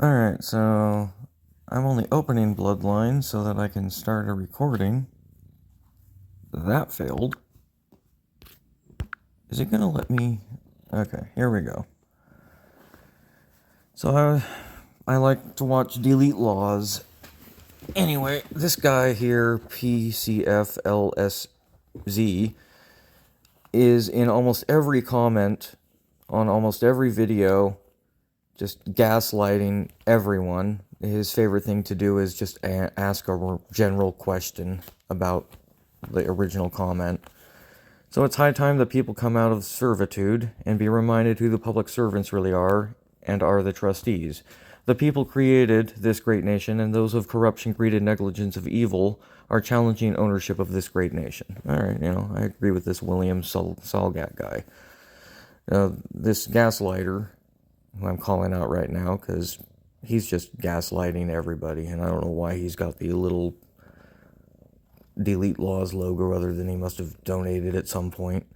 Alright, so I'm only opening Bloodline so that I can start a recording. That failed. Is it gonna let me? Okay, here we go. So I like to watch Delete Laws. Anyway, this guy here, PCFLSZ, is in almost every comment on almost every video, just gaslighting everyone. His favorite thing to do is just ask a general question about the original comment. So it's high time that people come out of servitude and be reminded who the public servants really are and are the trustees. The people created this great nation, and those of corruption, greed, and negligence of evil are challenging ownership of this great nation. All right, I agree with this William Solgat guy. This gaslighter, who I'm calling out right now because he's just gaslighting everybody, and I don't know why he's got the little Delete Laws logo other than he must have donated at some point.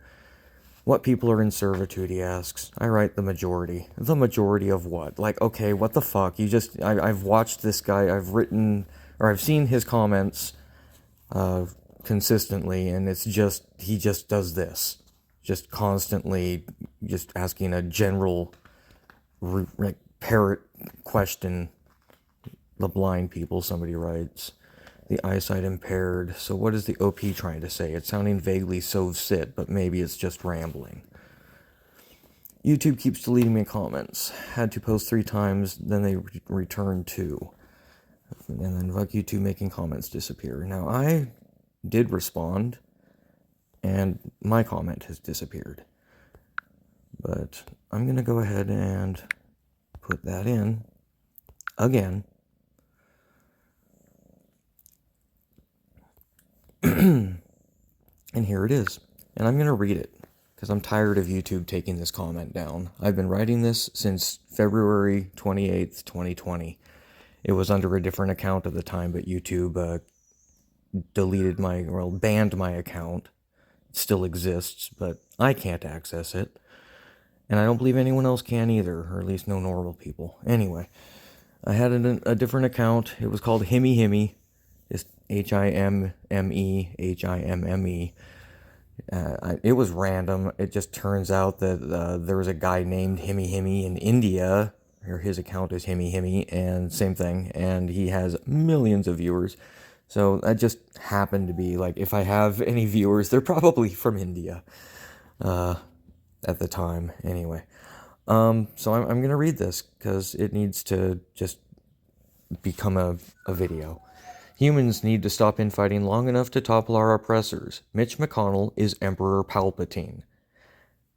What people are in servitude, he asks. I write the majority. The majority of what? Like, okay, what the fuck? I've watched this guy, I've seen his comments consistently, and it's just, he just does this. Just constantly just asking a general parrot question. The blind people, somebody writes. The eyesight impaired. So what is the OP trying to say? It's sounding vaguely so-sit, but maybe it's just rambling. YouTube keeps deleting me comments. Had to post 3 times, then they return 2. And then fuck YouTube making comments disappear. Now, I did respond, and my comment has disappeared. But I'm going to go ahead and put that in again. And here it is. And I'm going to read it, because I'm tired of YouTube taking this comment down. I've been writing this since February 28th, 2020. It was under a different account at the time, but YouTube banned my account. It still exists, but I can't access it. And I don't believe anyone else can either, or at least no normal people. Anyway, I had a different account. It was called Himmy Himmy. It's HIMME. It was random. It just turns out that there was a guy named Himmy Himmy in India, or his account is Himmy Himmy, and same thing, and he has millions of viewers. So that just happened to be, like, if I have any viewers, they're probably from India at the time. Anyway, so I'm going to read this because it needs to just become a video. Humans need to stop infighting long enough to topple our oppressors. Mitch McConnell is Emperor Palpatine.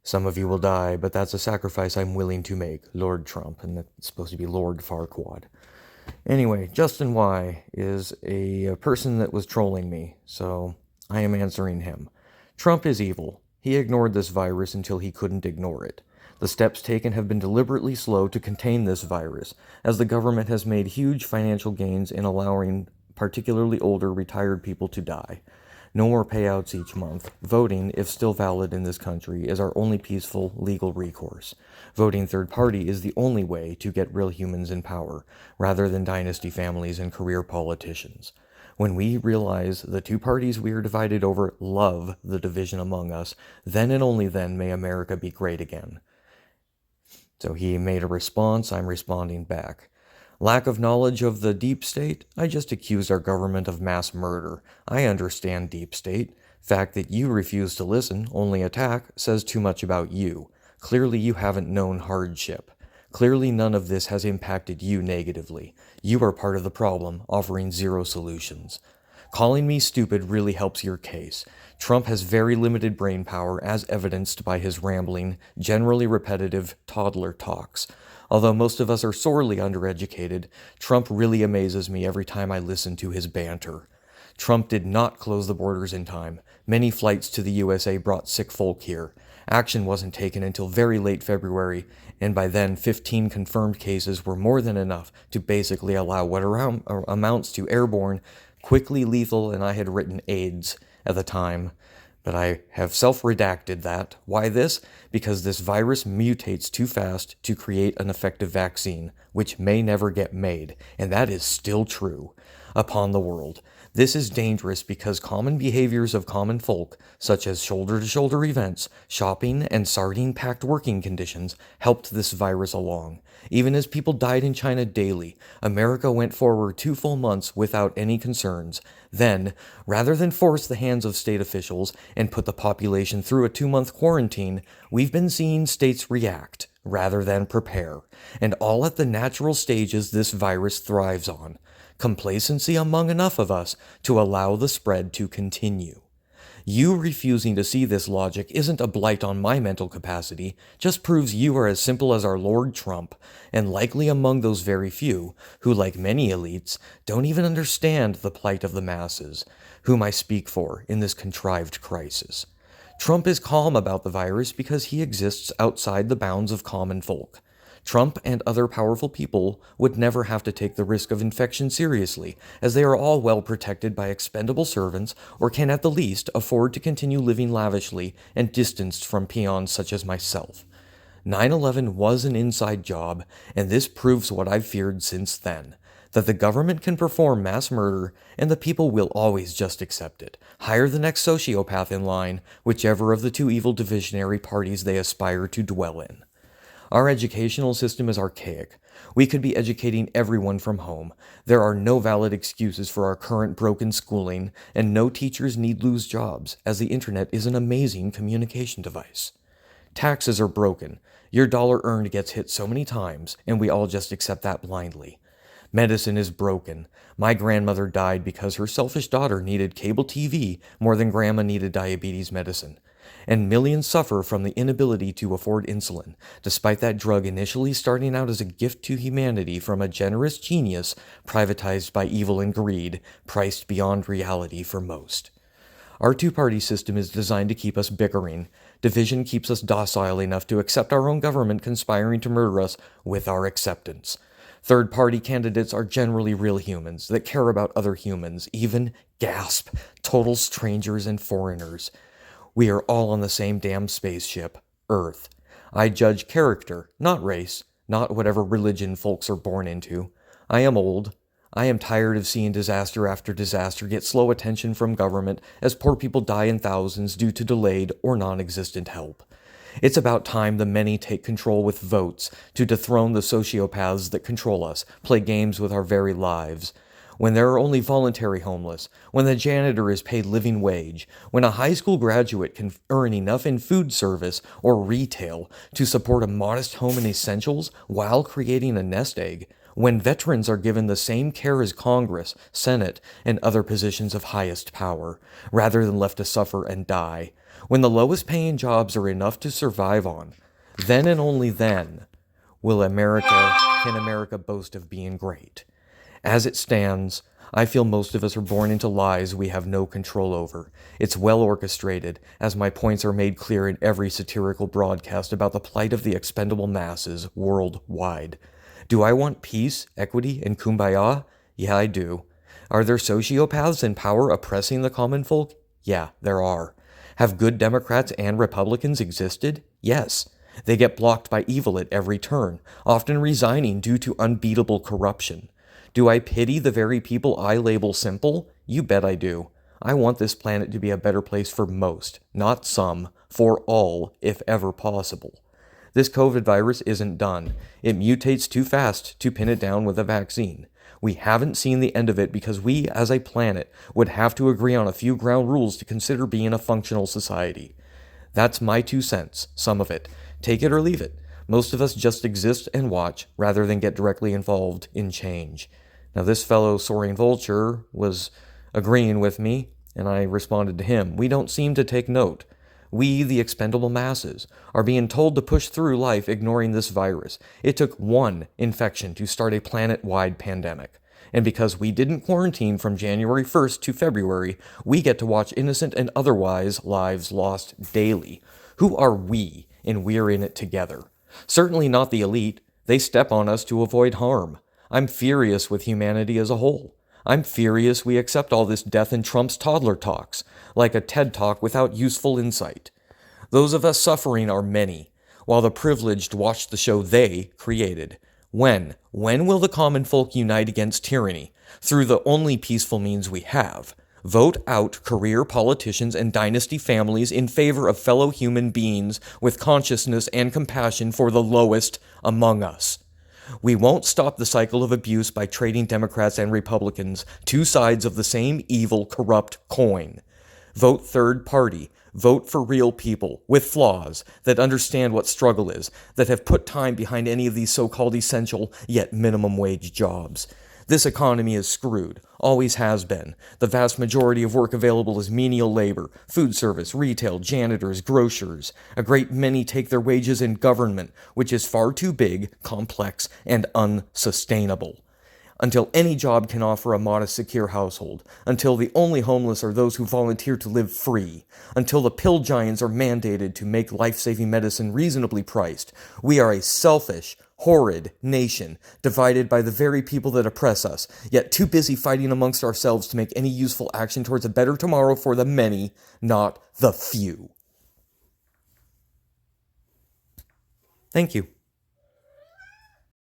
Some of you will die, but that's a sacrifice I'm willing to make. Lord Trump, and that's supposed to be Lord Farquaad. Anyway, Justin Y is a person that was trolling me, so I am answering him. Trump is evil. He ignored this virus until he couldn't ignore it. The steps taken have been deliberately slow to contain this virus, as the government has made huge financial gains in allowing particularly older retired people to die. No more payouts each month. Voting, if still valid in this country, is our only peaceful legal recourse. Voting third party is the only way to get real humans in power, rather than dynasty families and career politicians. When we realize the 2 parties we are divided over love the division among us, then and only then may America be great again. So he made a response, I'm responding back. Lack of knowledge of the deep state? I just accused our government of mass murder. I understand deep state. Fact that you refuse to listen, only attack, says too much about you. Clearly you haven't known hardship. Clearly none of this has impacted you negatively. You are part of the problem, offering 0 solutions. Calling me stupid really helps your case. Trump has very limited brain power, as evidenced by his rambling, generally repetitive toddler talks. Although most of us are sorely undereducated, Trump really amazes me every time I listen to his banter. Trump did not close the borders in time. Many flights to the USA brought sick folk here. Action wasn't taken until very late February, and by then 15 confirmed cases were more than enough to basically allow what amounts to airborne, quickly lethal, and I had written AIDS at the time, But I have self-redacted that. Why this? Because this virus mutates too fast to create an effective vaccine, which may never get made, and that is still true, upon the world. This is dangerous because common behaviors of common folk, such as shoulder-to-shoulder events, shopping, and sardine-packed working conditions, helped this virus along. Even as people died in China daily, America went forward 2 full months without any concerns. Then, rather than force the hands of state officials and put the population through a 2-month quarantine, we've been seeing states react rather than prepare, and all at the natural stages this virus thrives on. Complacency among enough of us to allow the spread to continue. You refusing to see this logic isn't a blight on my mental capacity, just proves you are as simple as our Lord Trump, and likely among those very few, who like many elites, don't even understand the plight of the masses, whom I speak for in this contrived crisis. Trump is calm about the virus because he exists outside the bounds of common folk. Trump and other powerful people would never have to take the risk of infection seriously, as they are all well protected by expendable servants or can at the least afford to continue living lavishly and distanced from peons such as myself. 9/11 was an inside job, and this proves what I've feared since then, that the government can perform mass murder and the people will always just accept it, hire the next sociopath in line, whichever of the two evil divisionary parties they aspire to dwell in. Our educational system is archaic. We could be educating everyone from home. There are no valid excuses for our current broken schooling, and no teachers need lose jobs, as the internet is an amazing communication device. Taxes are broken. Your dollar earned gets hit so many times, and we all just accept that blindly. Medicine is broken. My grandmother died because her selfish daughter needed cable TV more than grandma needed diabetes medicine. And millions suffer from the inability to afford insulin, despite that drug initially starting out as a gift to humanity from a generous genius privatized by evil and greed, priced beyond reality for most. Our two-party system is designed to keep us bickering. Division keeps us docile enough to accept our own government conspiring to murder us with our acceptance. Third-party candidates are generally real humans that care about other humans, even, gasp, total strangers and foreigners. We are all on the same damn spaceship, Earth. I judge character, not race, not whatever religion folks are born into. I am old. I am tired of seeing disaster after disaster get slow attention from government as poor people die in thousands due to delayed or non-existent help. It's about time the many take control with votes to dethrone the sociopaths that control us, play games with our very lives. When there are only voluntary homeless, when the janitor is paid living wage, when a high school graduate can earn enough in food service or retail to support a modest home and essentials while creating a nest egg, when veterans are given the same care as Congress, Senate, and other positions of highest power, rather than left to suffer and die, when the lowest paying jobs are enough to survive on, then and only then can America boast of being great. As it stands, I feel most of us are born into lies we have no control over. It's well orchestrated, as my points are made clear in every satirical broadcast about the plight of the expendable masses worldwide. Do I want peace, equity, and kumbaya? Yeah, I do. Are there sociopaths in power oppressing the common folk? Yeah, there are. Have good Democrats and Republicans existed? Yes. They get blocked by evil at every turn, often resigning due to unbeatable corruption. Do I pity the very people I label simple? You bet I do. I want this planet to be a better place for most, not some, for all, if ever possible. This COVID virus isn't done. It mutates too fast to pin it down with a vaccine. We haven't seen the end of it because we, as a planet, would have to agree on a few ground rules to consider being a functional society. That's my 2 cents, some of it. Take it or leave it. Most of us just exist and watch, rather than get directly involved in change. Now, this fellow soaring vulture was agreeing with me, and I responded to him. We don't seem to take note. We, the expendable masses, are being told to push through life ignoring this virus. It took one infection to start a planet-wide pandemic. And because we didn't quarantine from January 1st to February, we get to watch innocent and otherwise lives lost daily. Who are we, and we're in it together? Certainly not the elite. They step on us to avoid harm. I'm furious with humanity as a whole. I'm furious we accept all this death in Trump's toddler talks, like a TED talk without useful insight. Those of us suffering are many, while the privileged watch the show they created. When? When will the common folk unite against tyranny? Through the only peaceful means we have. Vote out career politicians and dynasty families in favor of fellow human beings with consciousness and compassion for the lowest among us. We won't stop the cycle of abuse by trading Democrats and Republicans, two sides of the same evil, corrupt coin. Vote third party. Vote for real people, with flaws, that understand what struggle is, that have put time behind any of these so-called essential, yet minimum wage jobs. This economy is screwed, always has been. The vast majority of work available is menial labor, food service, retail, janitors, grocers. A great many take their wages in government, which is far too big, complex, and unsustainable. Until any job can offer a modest, secure household, until the only homeless are those who volunteer to live free, until the pill giants are mandated to make life-saving medicine reasonably priced, we are a selfish, horrid nation, divided by the very people that oppress us, yet too busy fighting amongst ourselves to make any useful action towards a better tomorrow for the many, not the few. Thank you.